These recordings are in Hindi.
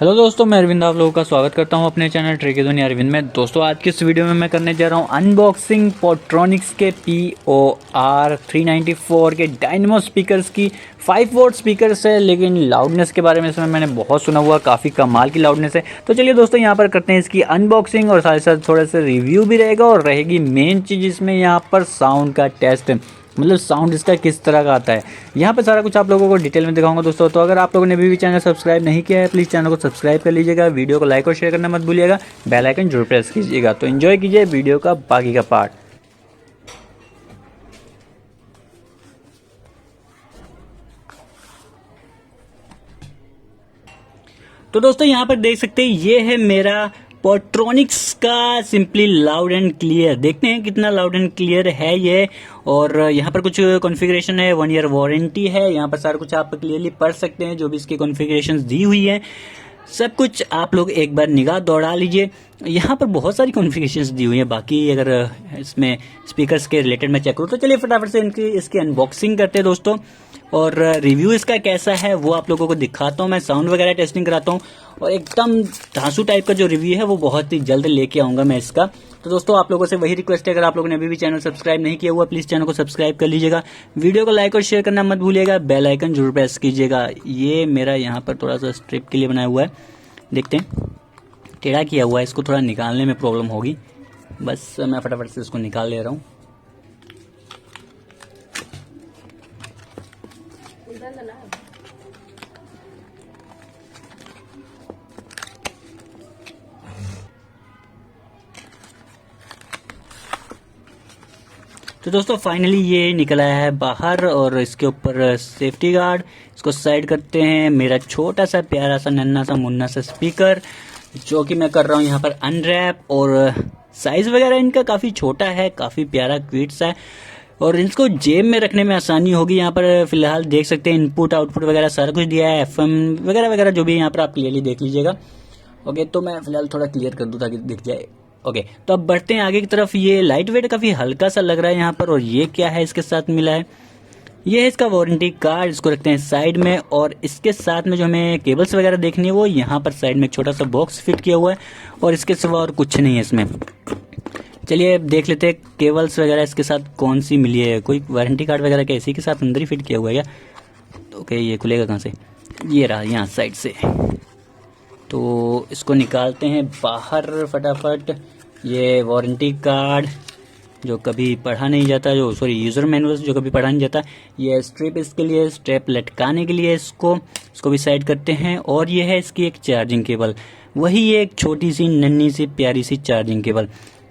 हेलो दोस्तों, मैं अरविंद आप लोगों का स्वागत करता हूं अपने चैनल ट्रेक दुनिया अरविंद में। दोस्तों आज की इस वीडियो में मैं करने जा रहा हूं अनबॉक्सिंग पोर्ट्रॉनिक्स के POR 394 के डायनेमो स्पीकर्स की 5 वोल्ट स्पीकर्स है, लेकिन लाउडनेस के बारे में इसमें मैंने बहुत सुना हुआ, काफ़ी कमाल की लाउडनेस है। तो चलिए दोस्तों यहाँ पर करते हैं इसकी अनबॉक्सिंग और साथ ही साथ थोड़ा सा रिव्यू भी रहेगा और रहेगी मेन चीज़ इसमें यहाँ पर साउंड का टेस्ट, मतलब साउंड इसका किस तरह का आता है। यहाँ पे सारा कुछ आप लोगों को डिटेल में दिखाऊंगा दोस्तों। तो अगर आप लोगों ने अभी भी चैनल सब्सक्राइब नहीं किया है, प्लीज़ चैनल को सब्सक्राइब कर लीजिएगा, वीडियो को लाइक और शेयर करना मत भूलिएगा, बेल आइकन जरूर प्रेस कीजिएगा। तो एंजॉय कीजिए वीडियो का बाकी का पार्ट। तो दोस्तों यहाँ पर देख सकते हैं ये है मेरा पोर्ट्रॉनिक्स का सिंपली लाउड एंड क्लियर। देखते हैं कितना लाउड एंड क्लियर है ये। और यहाँ पर कुछ कॉन्फ़िगरेशन है, 1 ईयर वारंटी है। यहाँ पर सारा कुछ आप क्लियरली पढ़ सकते हैं, जो भी इसकी कॉन्फ़िगरेशंस दी हुई है सब कुछ आप लोग एक बार निगाह दौड़ा लीजिए। यहाँ पर बहुत सारी कॉन्फ़िगरेशंस दी हुई है। बाकी अगर इसमें स्पीकर्स के रिलेटेड मैं चेक करूँ तो चलिए फटाफट से इसकी अनबॉक्सिंग करते हैं दोस्तों। और रिव्यू इसका कैसा है वो आप लोगों को दिखाता हूँ, मैं साउंड वगैरह टेस्टिंग कराता हूँ और एकदम धांसू टाइप का जो रिव्यू है वो बहुत ही जल्द लेके आऊँगा मैं इसका। तो दोस्तों आप लोगों से वही रिक्वेस्ट है, अगर आप लोगों ने अभी भी चैनल सब्सक्राइब नहीं किया हुआ प्लीज़ चैनल को सब्सक्राइब कर लीजिएगा, वीडियो को लाइक और शेयर करना मत भूलिएगा, बेल आइकन जरूर प्रेस कीजिएगा। ये मेरा यहाँ पर थोड़ा सा स्ट्रिप के लिए बनाया हुआ है, देखते हैं टेढ़ा किया हुआ है, इसको थोड़ा निकालने में प्रॉब्लम होगी, बस मैं फटाफट से इसको निकाल ले रहा हूँ। तो दोस्तों फाइनली ये निकल आया है बाहर और इसके ऊपर सेफ्टी गार्ड। इसको साइड करते हैं। मेरा छोटा सा प्यारा सा नन्ना सा मुन्ना सा स्पीकर जो कि मैं कर रहा हूँ यहाँ पर अनरैप, और साइज़ वगैरह इनका काफ़ी छोटा है, काफ़ी प्यारा क्यूट सा है और इसको जेब में रखने में आसानी होगी। यहाँ पर फिलहाल देख सकते हैं इनपुट आउटपुट वगैरह सारा कुछ दिया है, FM वगैरह वगैरह जो भी यहाँ पर आप क्लियरली देख लीजिएगा। ओके, तो मैं फिलहाल थोड़ा क्लियर कर दूँ ताकि दिख जाए। ओके, तो अब बढ़ते हैं आगे की तरफ। ये लाइट वेट काफ़ी हल्का सा लग रहा है यहाँ पर। और ये क्या है इसके साथ मिला है, ये है इसका वारंटी कार्ड। इसको रखते हैं साइड में और इसके साथ में जो हमें केबल्स वगैरह देखनी है वो यहाँ पर साइड में एक छोटा सा बॉक्स फिट किया हुआ है और इसके सिवा और कुछ नहीं है इसमें। चलिए अब देख लेते हैं केबल्स वगैरह इसके साथ कौन सी मिली है। कोई वारंटी कार्ड वगैरह क्या इसी के साथ अंदर ही फिट किया हुआ है क्या? ओके, ये खुलेगा कहाँ से? ये रहा यहाँ साइड से। तो इसको निकालते हैं बाहर फटाफट। ये वारंटी कार्ड जो कभी पढ़ा नहीं जाता, यूज़र मैनुअल जो कभी पढ़ा नहीं जाता। ये स्ट्रिप इसके लिए, स्ट्रैप लटकाने के लिए इसको भी साइड करते हैं। और ये है इसकी एक चार्जिंग केबल, वही एक छोटी सी नन्ही सी प्यारी सी चार्जिंग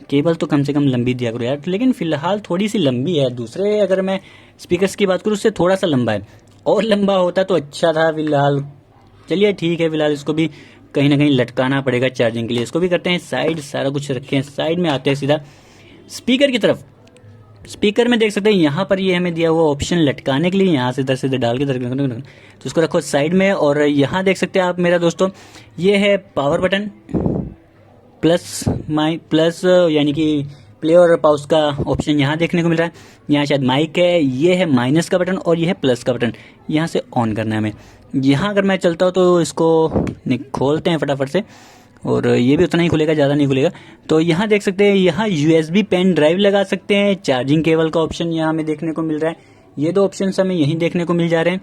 केबल तो कम से कम लंबी दिया करो यार, लेकिन फ़िलहाल थोड़ी सी लंबी है। दूसरे अगर मैं स्पीकर्स की बात करूँ उससे थोड़ा सा लंबा है, और लंबा होता तो अच्छा था। फिलहाल चलिए ठीक है, फिलहाल इसको भी कहीं ना कहीं लटकाना पड़ेगा चार्जिंग के लिए। इसको भी करते हैं साइड, सारा कुछ रखे हैं साइड में। आते हैं सीधा स्पीकर की तरफ। स्पीकर में देख सकते हैं यहाँ पर ये हमें दिया हुआ ऑप्शन लटकाने के लिए, यहाँ से इधर से इधर डाल के तो इसको रखो साइड में। और यहाँ देख सकते हैं आप मेरा दोस्तों, ये है पावर बटन, प्लस यानी कि प्ले और पाउस का ऑप्शन यहाँ देखने को मिल रहा है। यहाँ शायद माइक है, ये है माइनस का बटन और ये है प्लस का बटन, यहाँ से ऑन करना है हमें। यहाँ अगर मैं चलता हूँ तो इसको खोलते हैं फटाफट से, और ये भी उतना ही खुलेगा, ज़्यादा नहीं खुलेगा। तो यहाँ देख सकते हैं, यहाँ USB पेन ड्राइव लगा सकते हैं। चार्जिंग केबल का ऑप्शन यहाँ हमें देखने को मिल रहा है। ये 2 ऑप्शन हमें यहीं देखने को मिल जा रहे हैं।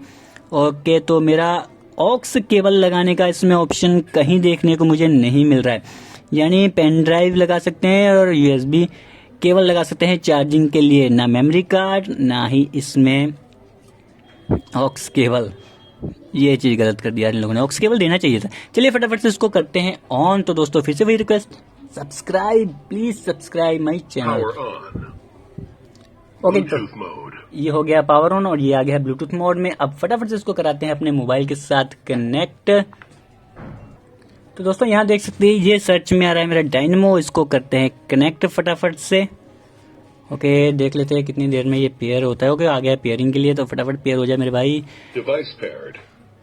ओके, तो मेरा ऑक्स केबल लगाने का इसमें ऑप्शन कहीं देखने को मुझे नहीं मिल रहा है, यानी पेन ड्राइव लगा सकते हैं और USB केबल लगा सकते हैं चार्जिंग के लिए, ना मेमोरी कार्ड ना ही इसमें ऑक्स केबल। ये चीज़ गलत कर दिया इन लोगों ने, ऑक्स केबल देना चाहिए था। चलिए फटाफट से इसको करते हैं ऑन। तो दोस्तों फिर से वही request, subscribe, please subscribe my channel. Okay, तो ये हो गया पावर ऑन और ये आ गया ब्लूटूथ मोड में। अब फटाफट से इसको कराते हैं अपने मोबाइल के साथ कनेक्ट। तो दोस्तों यहाँ देख सकते हैं ये सर्च में आ रहा है मेरा डायनेमो। इसको करते हैं कनेक्ट फटाफट से। ओके, देख लेते हैं कितनी देर में ये पेयर होता है। ओके, आ गया पेयरिंग के लिए, तो फटाफट पेयर हो जाए मेरे भाई। Device paired.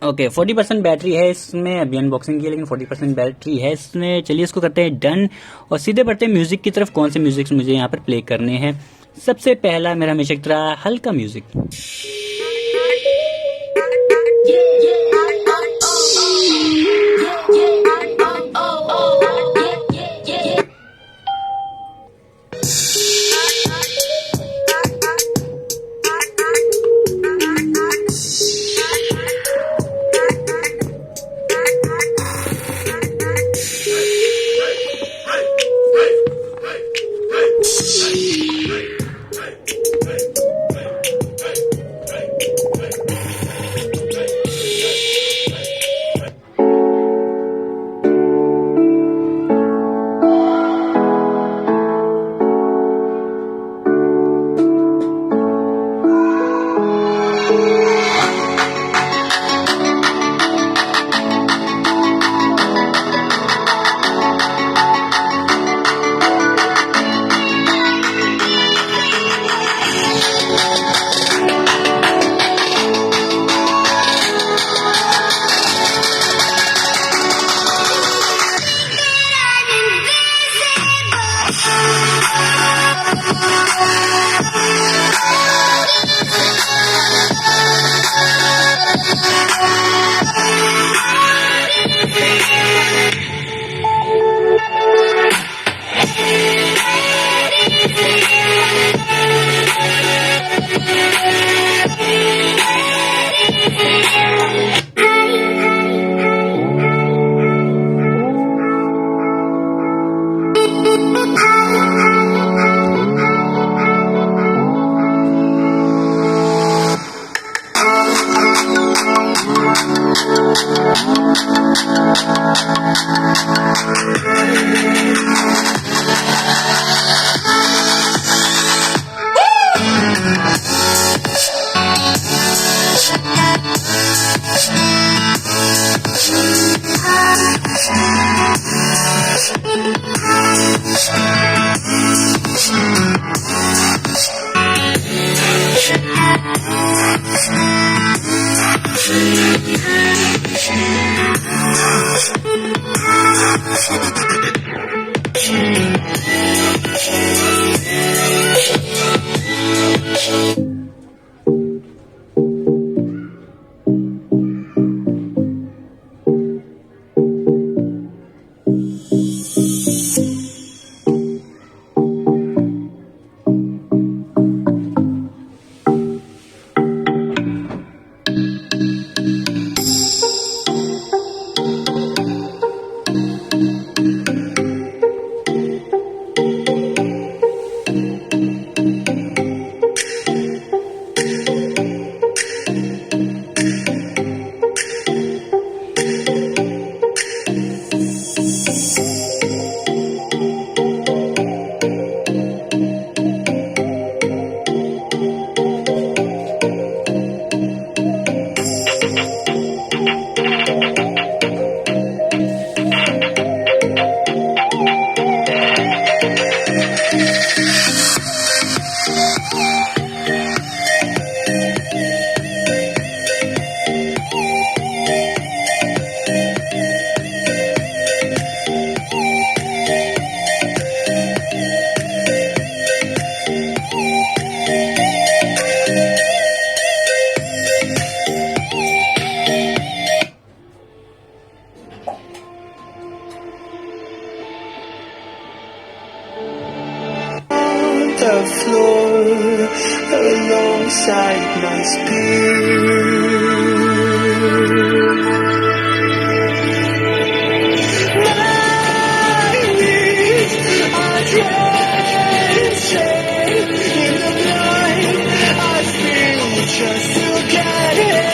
ओके 40% बैटरी है इसमें, अभी अनबॉक्सिंग की है लेकिन 40% बैटरी है इसमें। चलिए इसको करते हैं डन और सीधे बढ़ते हैं म्यूजिक की तरफ। कौन से म्यूजिक मुझे यहाँ पर प्ले करने हैं? सबसे पहला मेरा हमेशा की तरह हल्का music. The floor alongside my spirit. My knees are dancing in the night. I feel just to get it.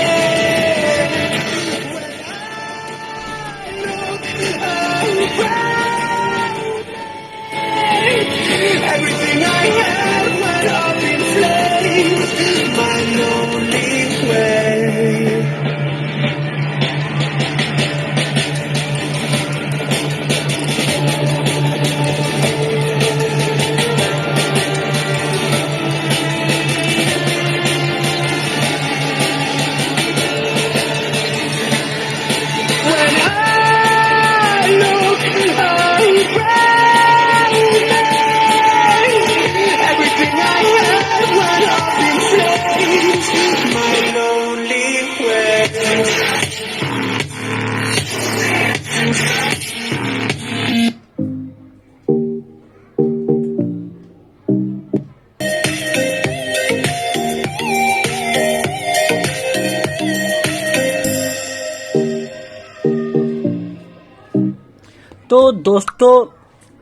When I look around, everything I had went up in flames. My lonely way. दोस्तों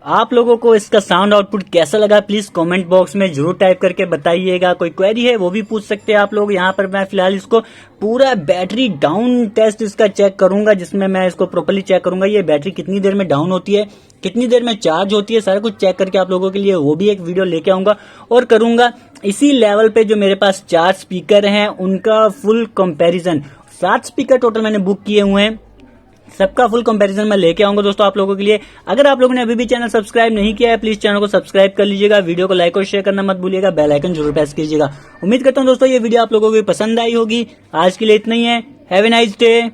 आप लोगों को इसका साउंड आउटपुट कैसा लगा प्लीज कमेंट बॉक्स में जरूर टाइप करके बताइएगा। कोई क्वेरी है वो भी पूछ सकते हैं आप लोग। यहाँ पर मैं फिलहाल इसको पूरा बैटरी डाउन टेस्ट इसका चेक करूंगा, जिसमें मैं इसको प्रॉपर्ली चेक करूंगा ये बैटरी कितनी देर में डाउन होती है, कितनी देर में चार्ज होती है, सारा कुछ चेक करके आप लोगों के लिए वो भी एक वीडियो लेके आऊंगा और करूंगा इसी लेवल पे जो मेरे पास 4 स्पीकर हैं उनका फुल कंपैरिजन। 7 स्पीकर टोटल मैंने बुक किए हुए हैं, सबका फुल कंपैरिजन मैं लेके आऊंगा दोस्तों आप लोगों के लिए। अगर आप लोगों ने अभी भी चैनल सब्सक्राइब नहीं किया है प्लीज चैनल को सब्सक्राइब कर लीजिएगा, वीडियो को लाइक और शेयर करना मत भूलिएगा, बेल आइकन जरूर प्रेस कीजिएगा। उम्मीद करता हूं दोस्तों ये वीडियो आप लोगों को पसंद आई होगी। आज के लिए इतना ही है। Have a nice day.